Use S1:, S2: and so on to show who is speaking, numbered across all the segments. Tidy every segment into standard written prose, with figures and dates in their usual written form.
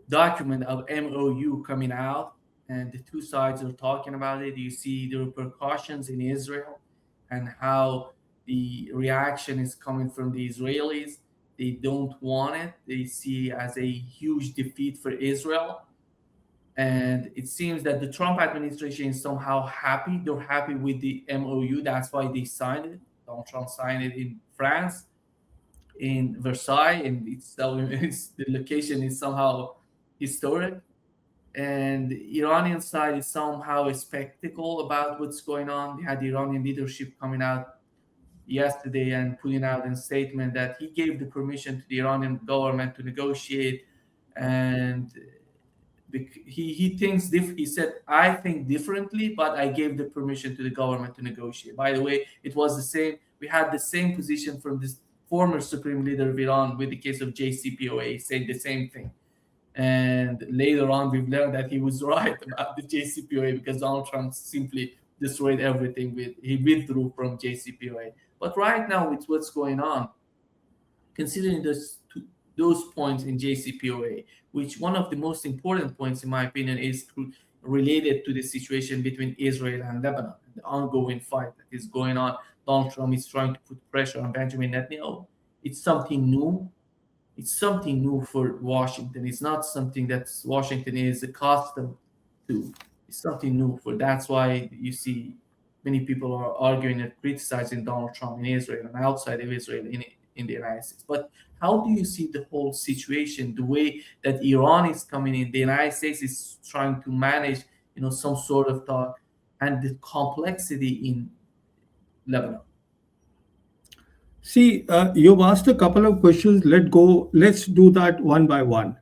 S1: document of MOU coming out, and the two sides are talking about it. You see the repercussions in Israel and how the reaction is coming from the Israelis. They don't want it. They see it as a huge defeat for Israel. And it seems that the Trump administration is somehow happy. They're happy with the MOU. That's why they signed it. Donald Trump signed it in France, in Versailles, and the location is somehow historic. And the Iranian side is somehow a spectacle about what's going on. They had the Iranian leadership coming out yesterday and putting out a statement that he gave the permission to the Iranian government to negotiate, and he thinks he said, I think differently, but I gave the permission to the government to negotiate. By the way, it was the same. We had the same position from this former supreme leader of Iran with the case of JCPOA. He said the same thing. And later on, we've learned that he was right about the JCPOA because Donald Trump simply destroyed everything. He withdrew from JCPOA. But right now, with what's going on, considering those points in JCPOA, which one of the most important points, in my opinion, is related to the situation between Israel and Lebanon, the ongoing fight that is going on. Donald Trump is trying to put pressure on Benjamin Netanyahu. It's something new. It's something new for Washington. It's not something that Washington is accustomed to. It's something new for. That's why you see many people are arguing and criticizing Donald Trump in Israel and outside of Israel in the United States. But how do you see the whole situation, the way that Iran is coming in, the United States is trying to manage, some sort of talk, and the complexity in Lebanon?
S2: See, you've asked a couple of questions. Let's do that one by one.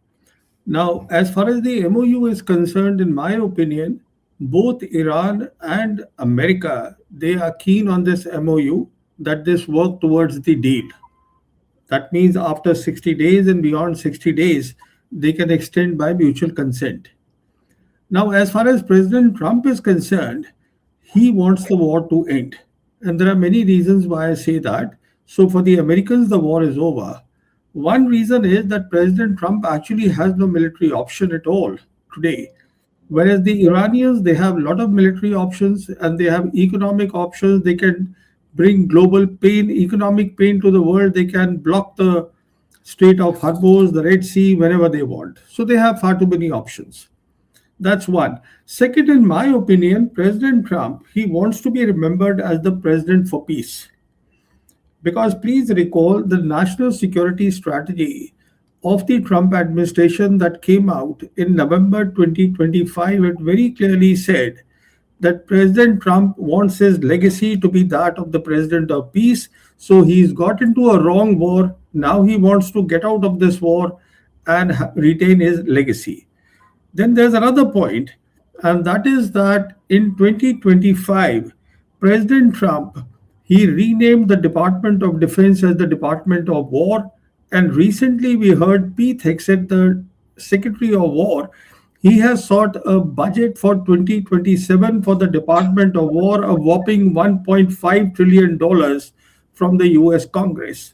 S2: Now, as far as the MOU is concerned, in my opinion, both Iran and America, they are keen on this MOU, that this work towards the deal. That means after 60 days and beyond 60 days, they can extend by mutual consent. Now, as far as President Trump is concerned, he wants the war to end. And there are many reasons why I say that. So for the Americans, the war is over. One reason is that President Trump actually has no military option at all today. Whereas the Iranians, they have a lot of military options and they have economic options. They can bring global pain, economic pain to the world. They can block the Strait of Hormuz, the Red Sea, whenever they want. So they have far too many options. That's one. Second, in my opinion, President Trump, he wants to be remembered as the president for peace. Because please recall the national security strategy of the Trump administration that came out in November 2025, it very clearly said that President Trump wants his legacy to be that of the president of peace. So he's got into a wrong war. Now he wants to get out of this war and retain his legacy. Then there's another point, and that is that in 2025, President Trump, he renamed the Department of Defense as the Department of War. And recently we heard Pete Hegseth, the Secretary of War, he has sought a budget for 2027 for the Department of War, a whopping $1.5 trillion from the US Congress.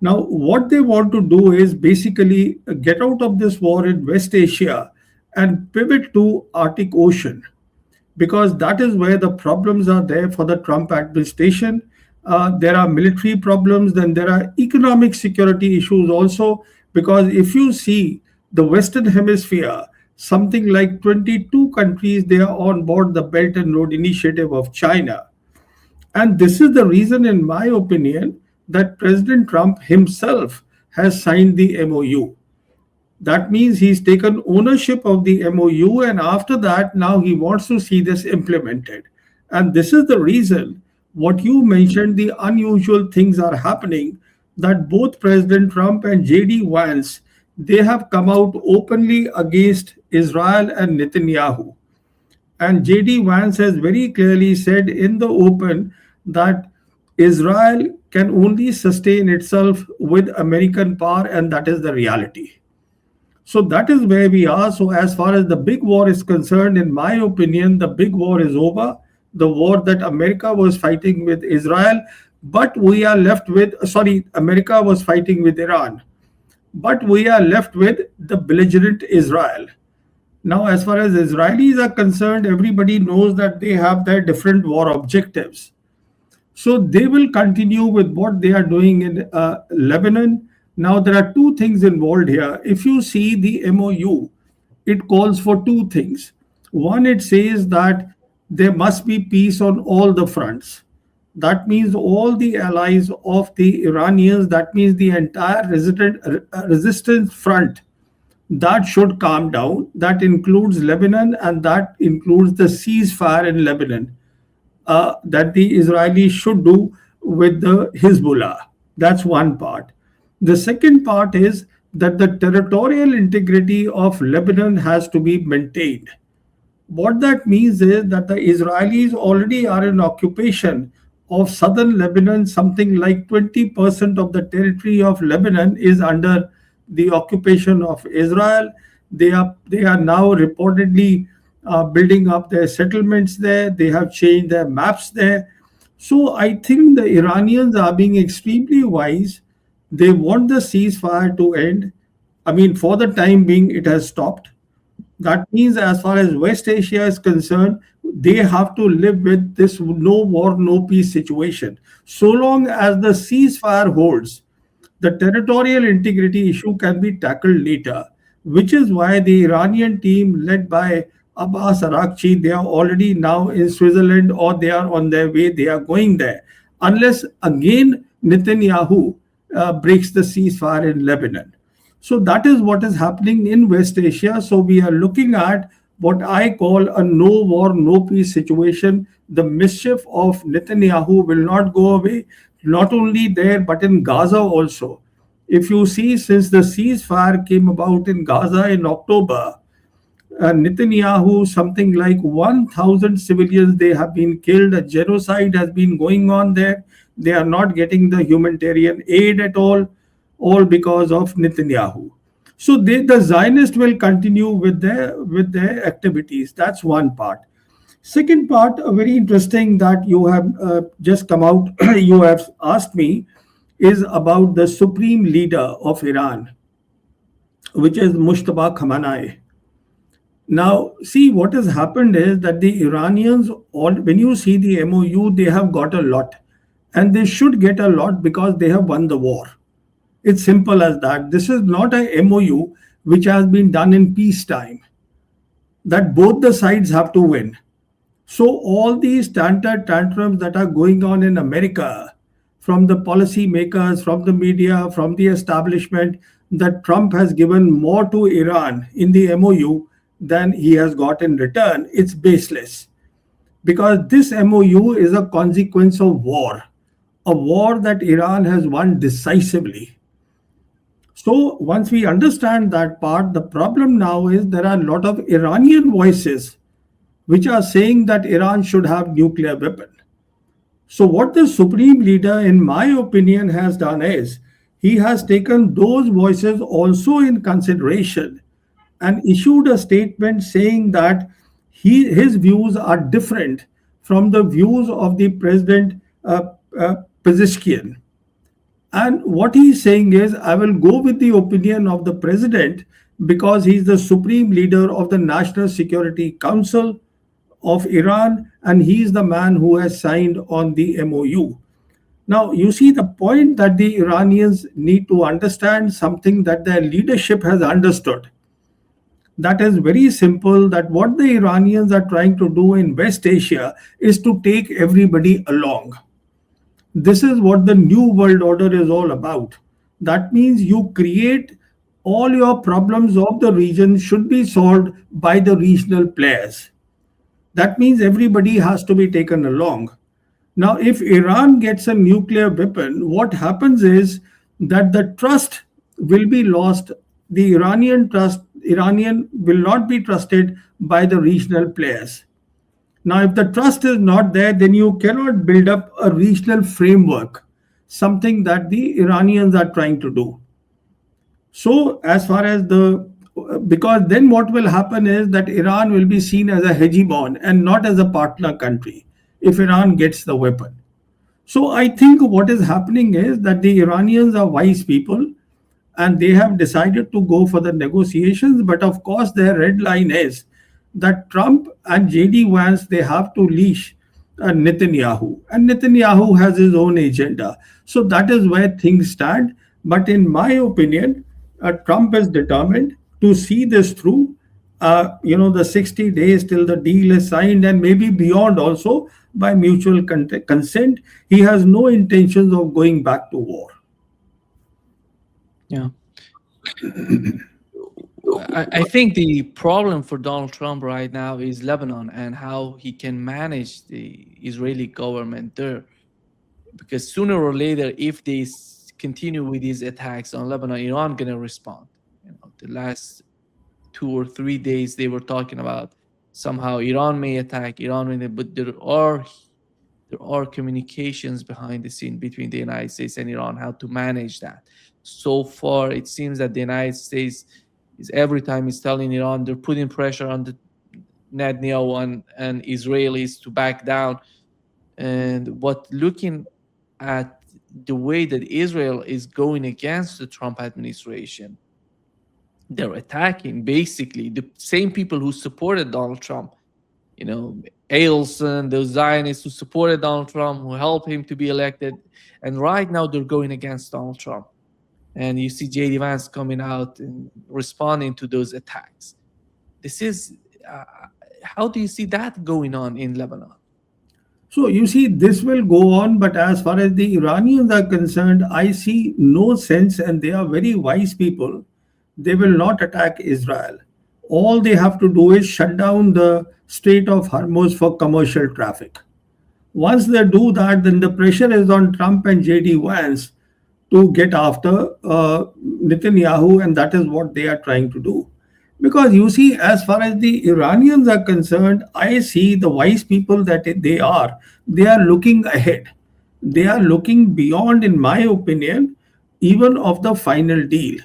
S2: Now, what they want to do is basically get out of this war in West Asia and pivot to Arctic Ocean, because that is where the problems are there for the Trump administration. There are military problems, then there are economic security issues also, because if you see the Western Hemisphere, something like 22 countries, they are on board the Belt and Road Initiative of China. And this is the reason, in my opinion, that President Trump himself has signed the MOU. That means he's taken ownership of the MOU, and after that, now he wants to see this implemented. And this is the reason, what you mentioned, the unusual things are happening, that both President Trump and J.D. Vance, they have come out openly against Israel and Netanyahu. And J.D. Vance has very clearly said in the open that Israel can only sustain itself with American power, and that is the reality. So that is where we are. So as far as the big war is concerned, in my opinion, the big war is over. The war that America was fighting with Israel, but we are left with, America was fighting with Iran. but we are left with the belligerent Israel. Now, as far as Israelis are concerned, everybody knows that they have their different war objectives. So they will continue with what they are doing in Lebanon. Now, there are two things involved here. If you see the MOU, it calls for two things. One, it says that there must be peace on all the fronts. That means all the allies of the Iranians, that means the entire resistance front, that should calm down. That includes Lebanon and that includes the ceasefire in Lebanon that the Israelis should do with the Hezbollah. That's one part. The second part is that the territorial integrity of Lebanon has to be maintained. What that means is that the Israelis already are in occupation of southern Lebanon. Something like 20% of the territory of Lebanon is under the occupation of Israel. They are now reportedly building up their settlements there. They have changed their maps there. So I think the Iranians are being extremely wise. They want the ceasefire to end. I mean, for the time being, it has stopped. That means, as far as West Asia is concerned, they have to live with this no war, no peace situation. So long as the ceasefire holds, the territorial integrity issue can be tackled later, which is why the Iranian team led by Abbas Araghchi, they are already now in Switzerland or they are on their way, they are going there. Unless again Netanyahu breaks the ceasefire in Lebanon. So that is what is happening in West Asia. So we are looking at what I call a no war, no peace situation. The mischief of Netanyahu will not go away, not only there, but in Gaza also. If you see, since the ceasefire came about in Gaza in October, Netanyahu, something like 1,000 civilians, they have been killed. A genocide has been going on there. They are not getting the humanitarian aid at all because of Netanyahu. So the Zionists will continue with their activities. That's one part. Second part, very interesting that you have just come out, you have asked me, is about the supreme leader of Iran, which is Mustafa Khamenei. Now, see, what has happened is that the Iranians, when you see the MOU, they have got a lot. And they should get a lot because they have won the war. It's simple as that. This is not a MOU which has been done in peacetime, that both the sides have to win. So all these tantrums that are going on in America, from the policy makers, from the media, from the establishment, that Trump has given more to Iran in the MOU than he has got in return, it's baseless. Because this MOU is a consequence of war, a war that Iran has won decisively. So once we understand that part, the problem now is there are a lot of Iranian voices which are saying that Iran should have nuclear weapon. So what the supreme leader, in my opinion, has done is he has taken those voices also in consideration and issued a statement saying that his views are different from the views of the president Pezeshkian. And what he's saying is, I will go with the opinion of the president because he's the supreme leader of the National Security Council of Iran and he's the man who has signed on the MOU. Now, you see the point that the Iranians need to understand something that their leadership has understood. That is very simple, that what the Iranians are trying to do in West Asia is to take everybody along. This is what the New World Order is all about. That means you create all your problems of the region should be solved by the regional players. That means everybody has to be taken along. Now, if Iran gets a nuclear weapon, what happens is that the trust will be lost. The Iranian will not be trusted by the regional players. Now, if the trust is not there, then you cannot build up a regional framework, something that the Iranians are trying to do. So, as far as because then what will happen is that Iran will be seen as a hegemon and not as a partner country if Iran gets the weapon. So I think what is happening is that the Iranians are wise people. and they have decided to go for the negotiations. But of course, their red line is that Trump and JD Vance, they have to leash Netanyahu, and Netanyahu has his own agenda. So that is where things stand. But in my opinion, Trump is determined to see this through. The 60 days till the deal is signed, and maybe beyond also by mutual consent. He has no intentions of going back to war.
S3: Yeah. I think the problem for Donald Trump right now is Lebanon and how he can manage the Israeli government there. Because sooner or later, if they continue with these attacks on Lebanon, Iran gonna respond. The last 2 or 3 days they were talking about somehow Iran may attack, but there are communications behind the scene between the United States and Iran, how to manage that. So far, it seems that the United States is every time is telling Iran they're putting pressure on the Netanyahu and Israelis to back down. And what looking at the way that Israel is going against the Trump administration, they're attacking basically the same people who supported Donald Trump. Adelson, those Zionists who supported Donald Trump, who helped him to be elected. And right now they're going against Donald Trump. And you see JD Vance coming out and responding to those attacks. This is, how do you see that going on in Lebanon?
S2: So you see, this will go on, but as far as the Iranians are concerned, I see no sense, and they are very wise people. They will not attack Israel. All they have to do is shut down the Strait of Hormuz for commercial traffic. Once they do that, then the pressure is on Trump and JD Vance to get after Netanyahu, and that is what they are trying to do. Because you see, as far as the Iranians are concerned, I see the wise people that they are looking ahead. They are looking beyond, in my opinion, even of the final deal.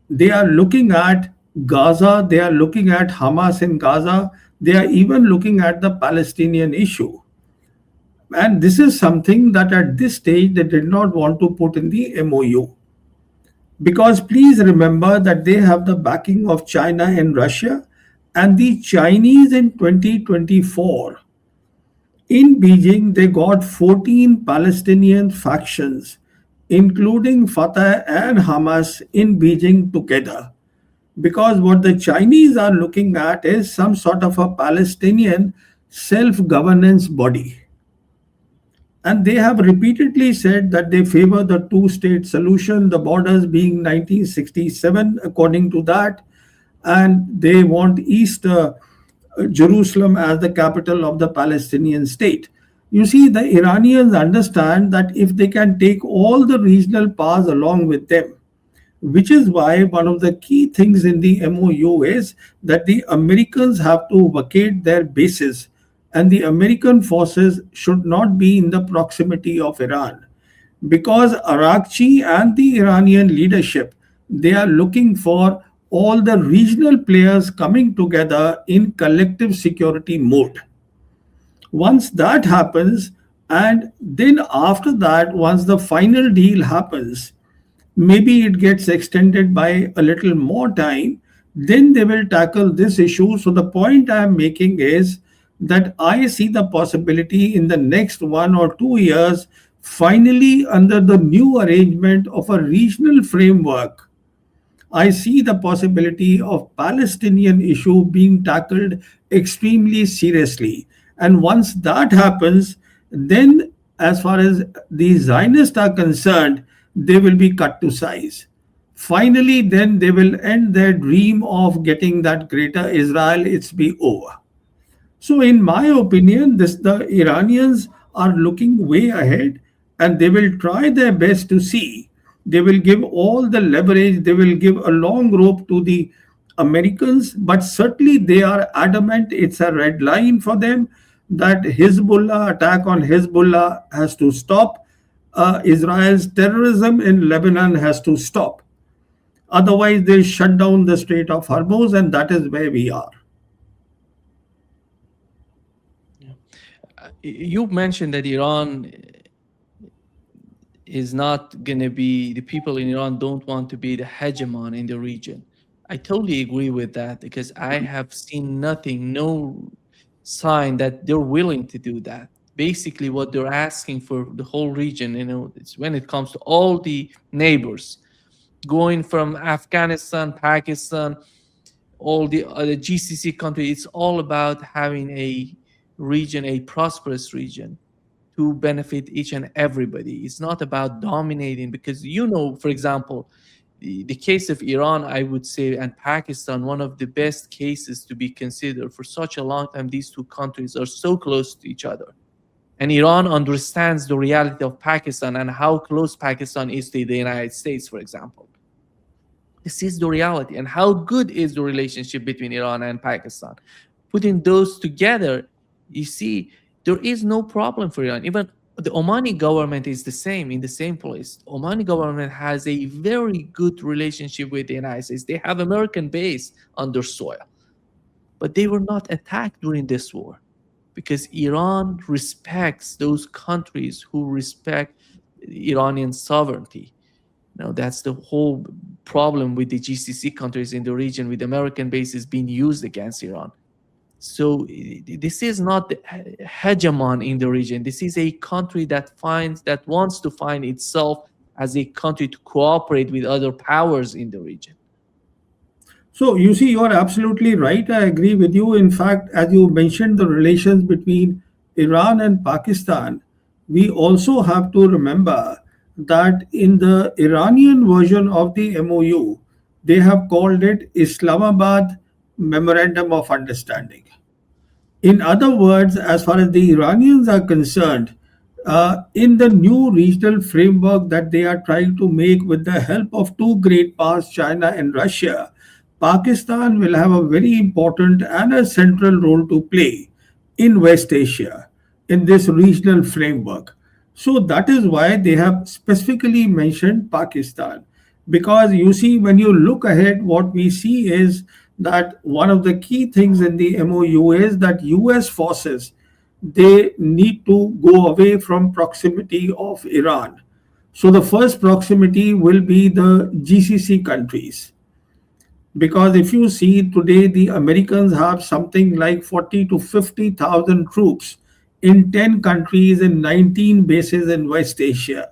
S2: They are looking at Gaza, they are looking at Hamas in Gaza, they are even looking at the Palestinian issue. And this is something that at this stage they did not want to put in the MOU. Because please remember that they have the backing of China and Russia, and the Chinese in 2024 in Beijing, they got 14 Palestinian factions, including Fatah and Hamas, in Beijing together. Because what the Chinese are looking at is some sort of a Palestinian self-governance body. And they have repeatedly said that they favor the two-state solution, the borders being 1967, according to that, and they want East Jerusalem as the capital of the Palestinian state. You see, the Iranians understand that if they can take all the regional powers along with them, which is why one of the key things in the MOU is that the Americans have to vacate their bases, and the American forces should not be in the proximity of Iran. Because Arakchi and the Iranian leadership, they are looking for all the regional players coming together in collective security mode. Once that happens, and then after that, once the final deal happens, maybe it gets extended by a little more time, then they will tackle this issue. So the point I am making is that I see the possibility in the next 1 or 2 years, finally under the new arrangement of a regional framework, I see the possibility of Palestinian issue being tackled extremely seriously. And once that happens, then as far as the Zionists are concerned, they will be cut to size. Finally, then they will end their dream of getting that greater Israel. It's be over. So, in my opinion, the Iranians are looking way ahead, and they will try their best to see. They will give all the leverage, they will give a long rope to the Americans, but certainly they are adamant it's a red line for them that Hezbollah, attack on Hezbollah has to stop. Israel's terrorism in Lebanon has to stop. Otherwise, they'll shut down the Strait of Hormuz, and that is where we are.
S3: You mentioned that Iran is not going to be, the people in Iran don't want to be the hegemon in the region. I totally agree with that because I have seen nothing, no sign that they're willing to do that. Basically, what they're asking for the whole region, it's when it comes to all the neighbors, going from Afghanistan, Pakistan, all the other GCC countries, it's all about having a region, a prosperous region to benefit each and everybody. It's not about dominating because, for example, the case of Iran, I would say, and Pakistan, one of the best cases to be considered. For such a long time, these two countries are so close to each other. And Iran understands the reality of Pakistan and how close Pakistan is to the United States, for example. This is the reality. And how good is the relationship between Iran and Pakistan? Putting those together, you see, there is no problem for Iran. Even the Omani government is the same, in the same place. Omani government has a very good relationship with the United States. They have American base on their soil. But they were not attacked during this war because Iran respects those countries who respect Iranian sovereignty. That's the whole problem with the GCC countries in the region, with American bases being used against Iran. So this is not the hegemon in the region. This is a country that wants to find itself as a country to cooperate with other powers in the region.
S2: So you see, you are absolutely right. I agree with you. In fact, as you mentioned, the relations between Iran and Pakistan, we also have to remember that in the Iranian version of the MOU, they have called it Islamabad Memorandum of Understanding. In other words, as far as the Iranians are concerned, in the new regional framework that they are trying to make with the help of two great powers, China and Russia, Pakistan will have a very important and a central role to play in West Asia in this regional framework. So that is why they have specifically mentioned Pakistan. Because you see, when you look ahead, what we see is that one of the key things in the MOU is that US forces, they need to go away from proximity of Iran. So the first proximity will be the GCC countries. Because if you see today, the Americans have something like 40 to 50,000 troops in 10 countries in 19 bases in West Asia.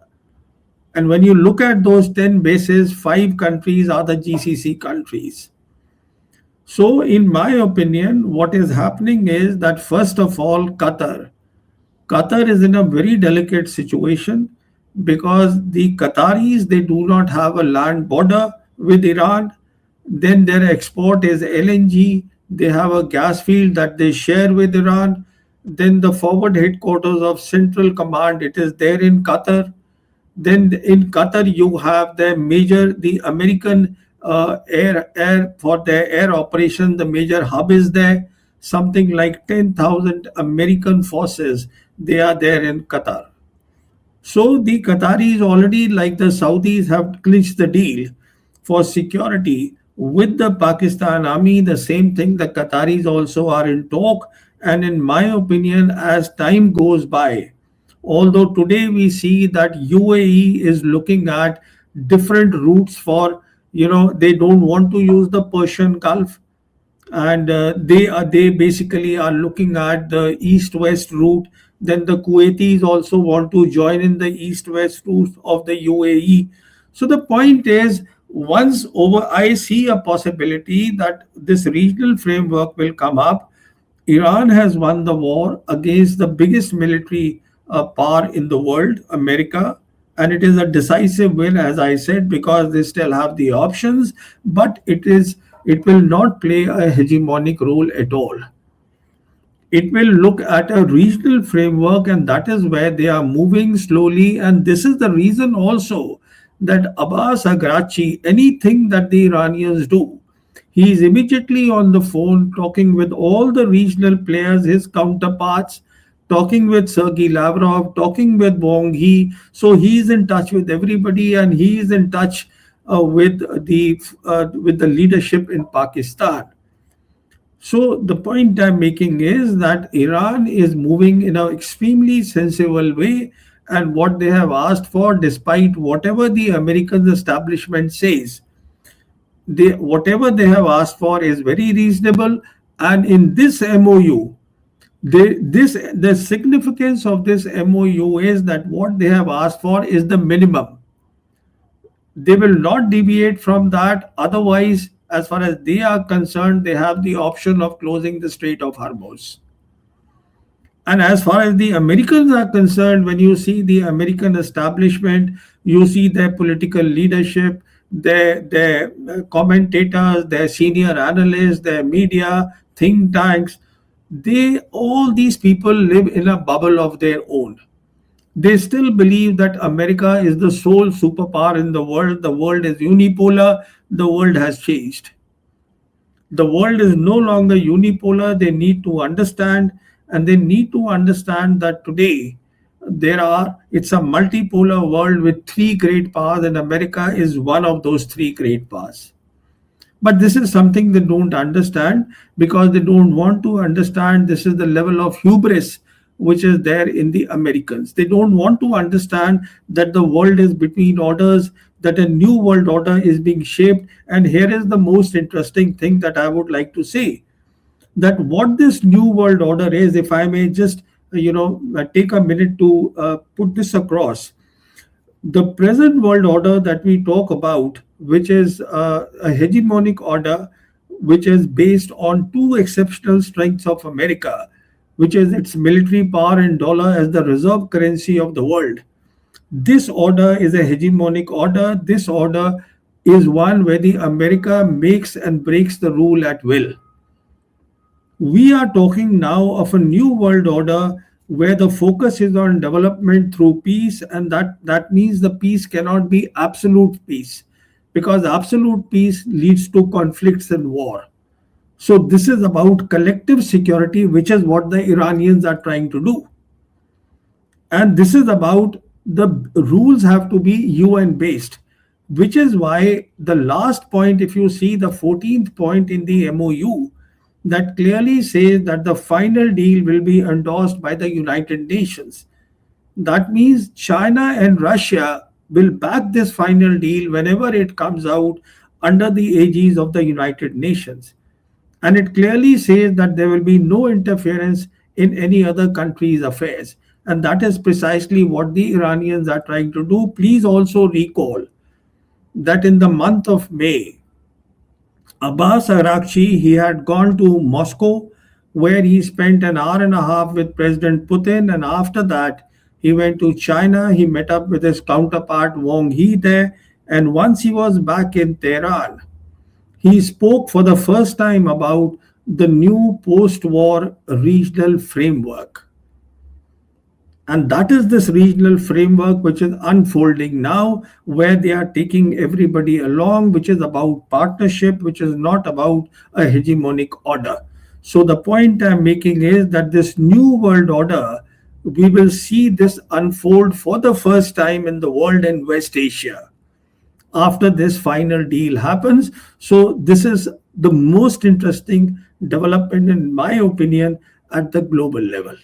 S2: And when you look at those 10 bases, 5 countries are the GCC countries. So, in my opinion, what is happening is that first of all, Qatar is in a very delicate situation because the Qataris, they do not have a land border with Iran. Then their export is LNG. They have a gas field that they share with Iran. Then the forward headquarters of Central Command, it is there in Qatar. Then in Qatar, you have the American air for their air operation. The major hub is there. Something like 10,000 American forces, they are there in Qatar. So the Qataris already, like the Saudis, have clinched the deal for security with the Pakistan army. The same thing, the Qataris also are in talk. And in my opinion, as time goes by, although today we see that UAE is looking at different routes for, they don't want to use the Persian Gulf, and they basically are looking at the east-west route. Then the Kuwaitis also want to join in the east-west route of the UAE. So the point is, once over, I see a possibility that this regional framework will come up. Iran has won the war against the biggest military power in the world, America, and it is a decisive win, as I said, because they still have the options, but it will not play a hegemonic role at all. It will look at a regional framework, and that is where they are moving slowly. And this is the reason also that Abbas Agrachi, anything that the Iranians do, he is immediately on the phone talking with all the regional players, his counterparts, talking with Sergei Lavrov, talking with Wang Yi. So he is in touch with everybody, and he is in touch with the leadership in Pakistan. So the point I'm making is that Iran is moving in an extremely sensible way, and what they have asked for, despite whatever the American establishment says. Whatever they have asked for is very reasonable. And in this MOU, the significance of this MOU is that what they have asked for is the minimum. They will not deviate from that. Otherwise, as far as they are concerned, they have the option of closing the Strait of Hormuz. And as far as the Americans are concerned, when you see the American establishment, you see their political leadership, their commentators, their senior analysts, their media, think tanks, all these people live in a bubble of their own. They still believe that America is the sole superpower in the world. The world is unipolar. The world has changed. The world is no longer unipolar. They need to understand, and they need to understand that today it's a multipolar world with three great powers, and America is one of those three great powers. But this is something they don't understand, because they don't want to understand. This is the level of hubris which is there in the Americans. They don't want to understand that the world is between orders, that a new world order is being shaped. And here is the most interesting thing that I would like to say, that what this new world order is, if I may just take a minute to put this across. The present world order that we talk about, which is a hegemonic order, which is based on two exceptional strengths of America, which is its military power and dollar as the reserve currency of the world. This order is a hegemonic order. This order is one where the America makes and breaks the rule at will. We are talking now of a new world order where the focus is on development through peace, and that means the peace cannot be absolute peace, because absolute peace leads to conflicts and war. So this is about collective security, which is what the Iranians are trying to do. And this is about the rules have to be UN based, which is why the last point, if you see the 14th point in the MOU, that clearly says that the final deal will be endorsed by the United Nations. That means China and Russia will back this final deal whenever it comes out under the aegis of the United Nations. And it clearly says that there will be no interference in any other country's affairs. And that is precisely what the Iranians are trying to do. Please also recall that in the month of May, Abbas Araghchi, he had gone to Moscow, where he spent an hour and a half with President Putin, and after that he went to China. He met up with his counterpart Wang He there, and once he was back in Tehran, he spoke for the first time about the new post-war regional framework. And that is this regional framework which is unfolding now, where they are taking everybody along, which is about partnership, which is not about a hegemonic order. So the point I'm making is that this new world order, we will see this unfold for the first time in the world in West Asia after this final deal happens. So this is the most interesting development, in my opinion, at the global level.